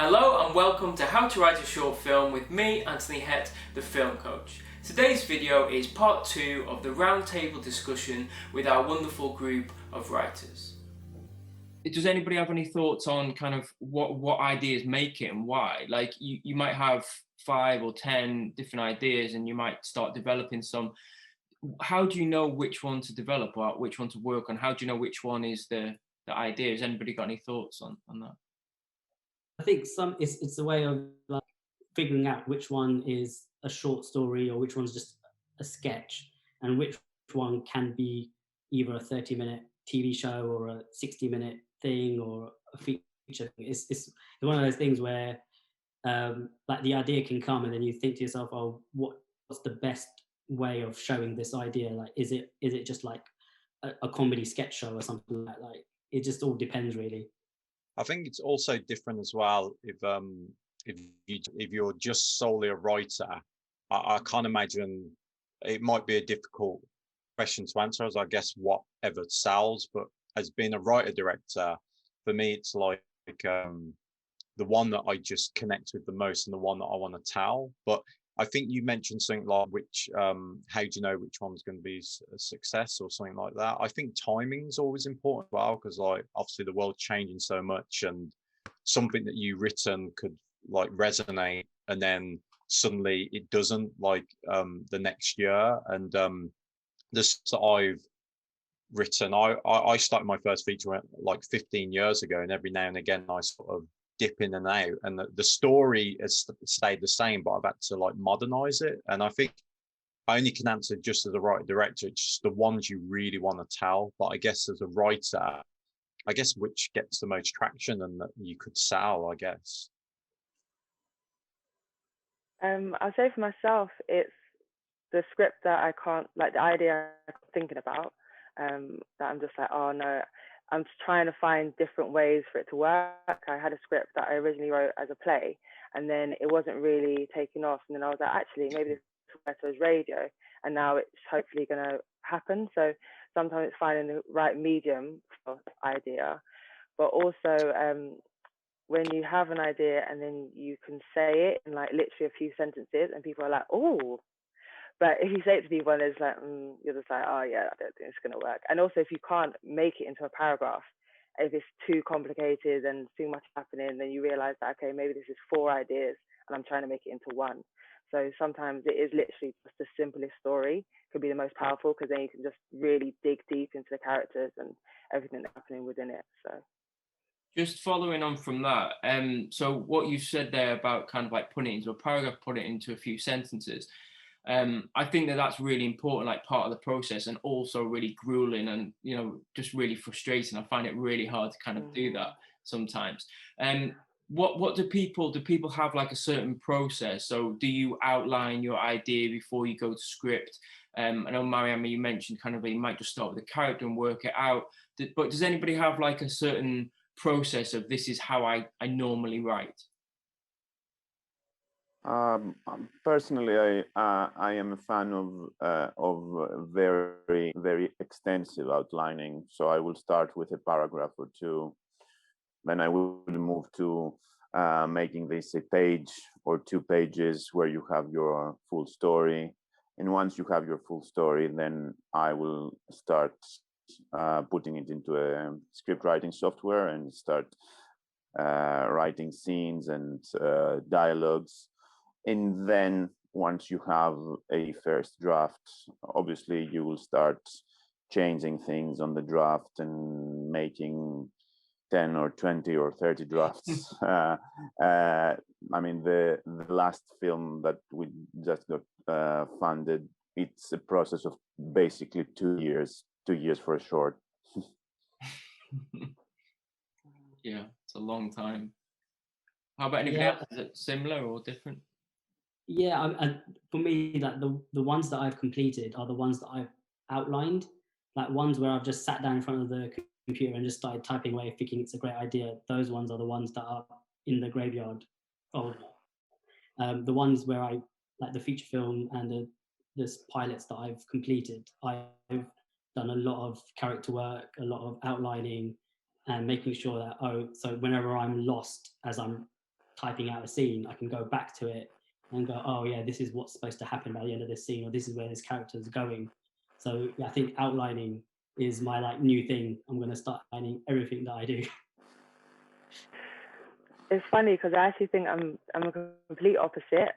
Hello and welcome to How to Write a Short Film with me, Anthony Hett, the film coach. Today's video is part 2 of the roundtable discussion with our wonderful group of writers. Does anybody have any thoughts on kind of what ideas make it and why? Like you might have 5 or 10 different ideas and you might start developing some. How do you know which one to develop or which one to work on? How do you know which one is the idea? Has anybody got any thoughts on that? I think it's a way of like figuring out which one is a short story or which one's just a sketch, and which one can be either a 30-minute TV show or a 60-minute thing or a feature. It's one of those things where like the idea can come and then you think to yourself, oh, what's the best way of showing this idea? Like, is it just like a comedy sketch show or something like that? Like, it just all depends really. I think it's also different as well if you're just solely a writer. I can't imagine it might be a difficult question to answer, as I guess whatever sells. But as being a writer director, for me, it's like the one that I just connect with the most and the one that I want to tell. But I think you mentioned something like how do you know which one's going to be a success or something like that. I think timing is always important as well, because like obviously the world's changing so much, and something that you've written could like resonate and then suddenly it doesn't, like the next year. And this that I've written, I started my first feature like 15 years ago, and every now and again I sort of dip in and out, and the story has stayed the same, but I've had to like modernize it. And I think I only can answer just as a writer director. It's just the ones you really want to tell. But I guess as a writer, I guess which gets the most traction and that you could sell, I guess. I'll say for myself, it's the script that I can't, like the idea I'm thinking about, that I'm just like, oh no, I'm just trying to find different ways for it to work. I had a script that I originally wrote as a play, and then it wasn't really taking off. And then I was like, actually, maybe this is better as radio, and now it's hopefully going to happen. So sometimes it's finding the right medium for idea, but also when you have an idea and then you can say it in like literally a few sentences, and people are like, oh. But if you say it to people and it's like, you're just like, oh yeah, I don't think it's going to work. And also if you can't make it into a paragraph, if it's too complicated and too much happening, then you realize that, okay, maybe this is 4 ideas and I'm trying to make it into one. So sometimes it is literally just the simplest story could be the most powerful, because then you can just really dig deep into the characters and everything that's happening within it. So just following on from that, so what you said there about kind of like putting it into a paragraph, put it into a few sentences, I think that's really important, like part of the process, and also really grueling and, you know, just really frustrating. I find it really hard to kind of do that sometimes. What do people have like a certain process? So do you outline your idea before you go to script? I know, Mariam, you mentioned kind of you might just start with a character and work it out. But does anybody have like a certain process of this is how I normally write? Personally, I am a fan of very, very extensive outlining. So I will start with a paragraph or two, then I will move to making this a page or 2 pages where you have your full story. And once you have your full story, then I will start putting it into a script writing software and start writing scenes and dialogues. And then once you have a first draft, obviously you will start changing things on the draft and making 10 or 20 or 30 drafts. I mean, the last film that we just got funded, it's a process of basically 2 years, 2 years for a short. Yeah, it's a long time. How about anybody else? Is it similar or different? Yeah, for me, like the ones that I've completed are the ones that I've outlined, like ones where I've just sat down in front of the computer and just started typing away, thinking it's a great idea. Those ones are the ones that are in the graveyard folder. The ones where I, like the feature film and the pilots that I've completed, I've done a lot of character work, a lot of outlining, and making sure that, so whenever I'm lost as I'm typing out a scene, I can go back to it and go, oh yeah, this is what's supposed to happen by the end of this scene, or this is where this character is going. So yeah, I think outlining is my like new thing. I'm going to start outlining everything that I do. It's funny because I actually think I'm a complete opposite.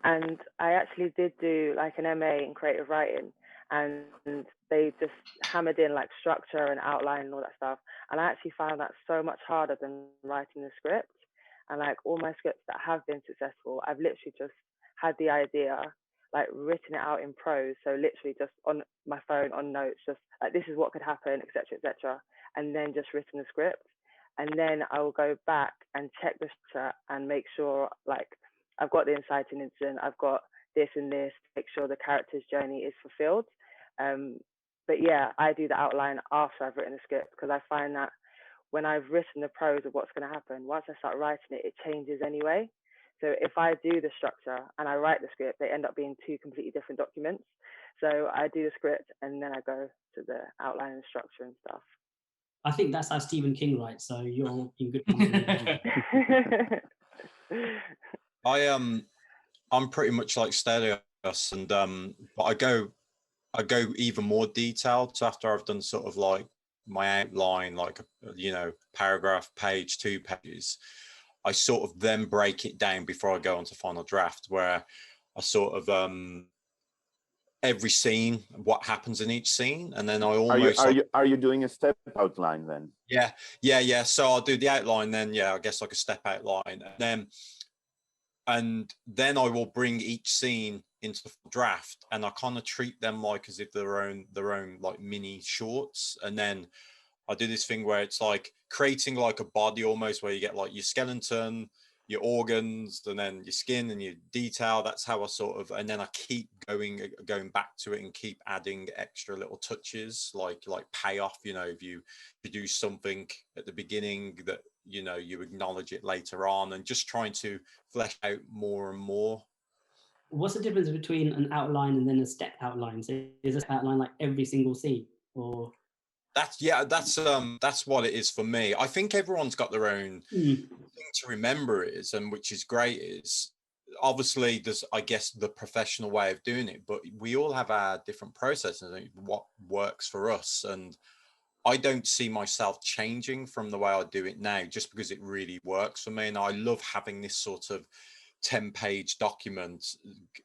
And I actually did do like an MA in creative writing, and they just hammered in like structure and outline and all that stuff. And I actually found that so much harder than writing the script. And like all my scripts that have been successful, I've literally just had the idea, like written it out in prose. So literally just on my phone, on notes, just like this is what could happen, etc., etc., and then just written the script. And then I will go back and check the structure and make sure like I've got the inciting incident, I've got this and this, make sure the character's journey is fulfilled. But yeah, I do the outline after I've written the script, because I find that when I've written the prose of what's going to happen, once I start writing it, it changes anyway. So if I do the structure and I write the script, they end up being two completely different documents. So I do the script and then I go to the outline and structure and stuff. I think that's how Stephen King writes, so you're in good company. I'm pretty much like Stelios, and but I go even more detailed. So after I've done sort of like my outline, like paragraph, page, 2 pages, I sort of then break it down before I go on to final draft, where I sort of every scene, what happens in each scene, and then I almost are you doing a step outline then? Yeah. So I'll do the outline, then I guess like a step outline, and then I will bring each scene into the draft, and I kind of treat them like as if their own like mini shorts. And then I do this thing where it's like creating like a body almost, where you get like your skeleton, your organs, and then your skin and your detail. That's how I sort of, and then I keep going back to it and keep adding extra little touches, like payoff. If you do something at the beginning that you acknowledge it later on, and just trying to flesh out more and more. What's the difference between an outline and then a step outline? So is this outline like every single scene, or? That's what it is for me. I think everyone's got their own thing to remember and which is great, is obviously there's, I guess, the professional way of doing it, but we all have our different processes and what works for us. And I don't see myself changing from the way I do it now, just because it really works for me. And I love having this sort of 10-page document,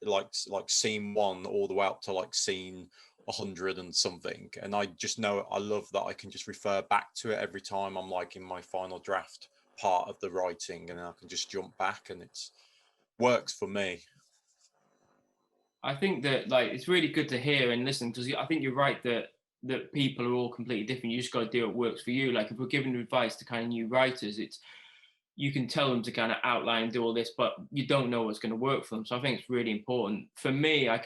like scene 1 all the way up to like scene 100 and something. And I just know I love that I can just refer back to it every time I'm like in my final draft part of the writing, and I can just jump back, and it's works for me. I think that like it's really good to hear and listen, because I think you're right that people are all completely different. You just got to do what works for you. Like if we're giving advice to kind of new writers, you can tell them to kind of outline and do all this, but you don't know what's going to work for them. So I think it's really important. For me, I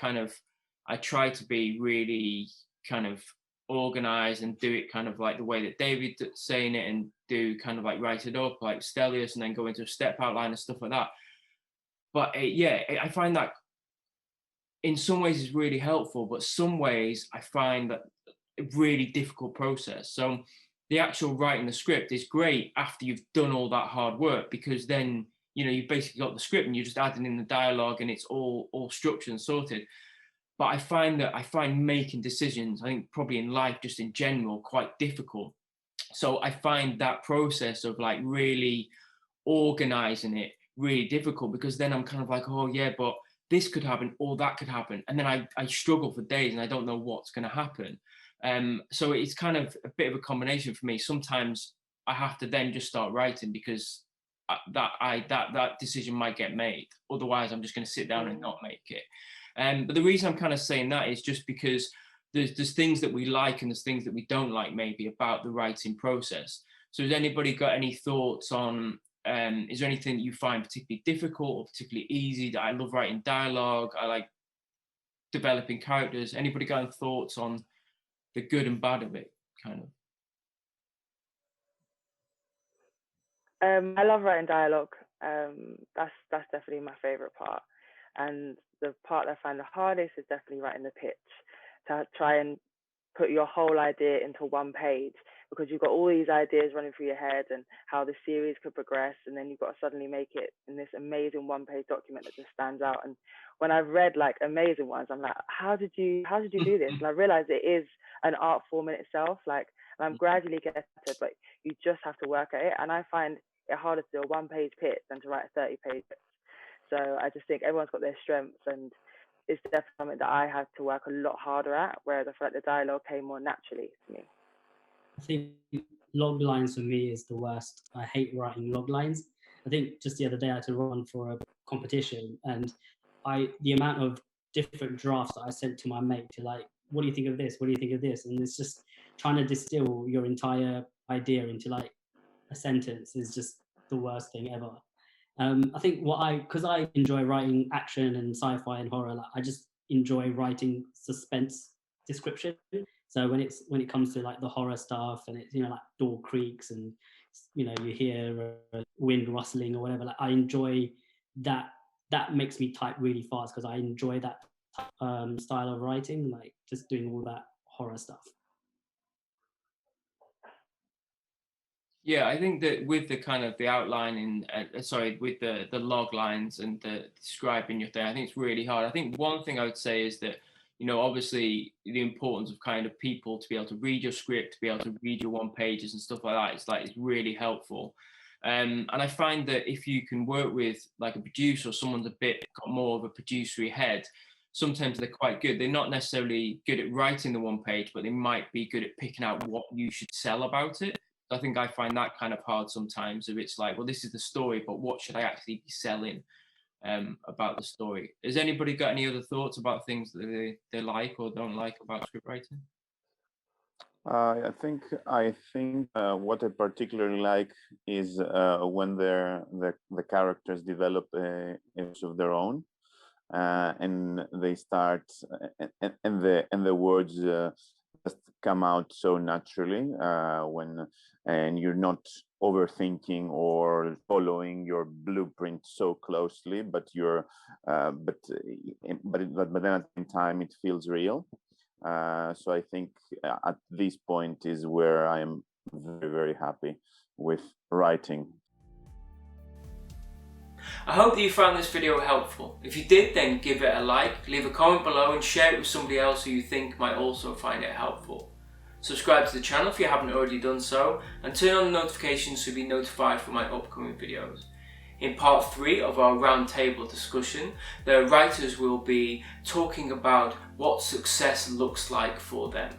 try to be really kind of organized and do it kind of like the way that David's saying it, and do kind of like write it up like Stelios, and then go into a step outline and stuff like that. But I find that in some ways it's really helpful, but some ways I find that a really difficult process. So the actual writing the script is great after you've done all that hard work, because then you've basically got the script and you're just adding in the dialogue and it's all structured and sorted. But I find making decisions, I think probably in life just in general, quite difficult. So I find that process of like really organizing it really difficult, because then I'm kind of like, oh yeah, but this could happen or that could happen, and then I struggle for days and I don't know what's going to happen. So it's kind of a bit of a combination for me. Sometimes I have to then just start writing, because that decision might get made. Otherwise, I'm just going to sit down and not make it. But the reason I'm kind of saying that is just because there's things that we like and there's things that we don't like maybe about the writing process. So has anybody got any thoughts on, is there anything that you find particularly difficult or particularly easy? That I love writing dialogue, I like developing characters. Anybody got any thoughts on the good and bad of it, kind of? I love writing dialogue. That's definitely my favorite part. And the part that I find the hardest is definitely writing the pitch, to try and put your whole idea into one page. because you've got all these ideas running through your head and how the series could progress, and then you've got to suddenly make it in this amazing one-page document that just stands out. And when I've read like amazing ones, I'm like, how did you do this? And I realized it is an art form in itself. Like, and I'm gradually getting better, but you just have to work at it. And I find it harder to do a one-page pitch than to write a 30-page pitch. So I just think everyone's got their strengths, and it's definitely something that I had to work a lot harder at, whereas I feel like the dialogue came more naturally to me. I think log lines for me is the worst. I hate writing log lines. I think just the other day I had to run for a competition, and the amount of different drafts that I sent to my mate to like, what do you think of this? What do you think of this? And it's just trying to distill your entire idea into like a sentence is just the worst thing ever. I think because I enjoy writing action and sci-fi and horror, like, I just enjoy writing suspense description. So when it comes to like the horror stuff, and it's, you know, like door creaks and, you know, you hear wind rustling or whatever, like I enjoy that. That makes me type really fast because I enjoy that style of writing, like just doing all that horror stuff. Yeah, I think that with the kind of the outlining, with the log lines and the describing your thing, I think it's really hard. I think one thing I would say is that, you know, obviously the importance of kind of people to be able to read your script, to be able to read your one pages and stuff like that, it's really helpful. And I find that if you can work with like a producer or someone's got more of a producery head, sometimes they're quite good. They're not necessarily good at writing the one page, but they might be good at picking out what you should sell about it. I think I find that kind of hard sometimes. If it's like, well, this is the story, but what should I actually be selling about the story? Has anybody got any other thoughts about things that they like or don't like about script writing? I think what I particularly like is when the characters develop a image of their own, and they start and the words just come out so naturally and you're not overthinking or following your blueprint so closely, but you're but then at the same time it feels real. So I think at this point is where I am very, very happy with writing. I hope that you found this video helpful. If you did, then give it a like, leave a comment below and share it with somebody else who you think might also find it helpful. Subscribe to the channel if you haven't already done so, and turn on the notifications to be notified for my upcoming videos. In part 3 of our roundtable discussion, the writers will be talking about what success looks like for them.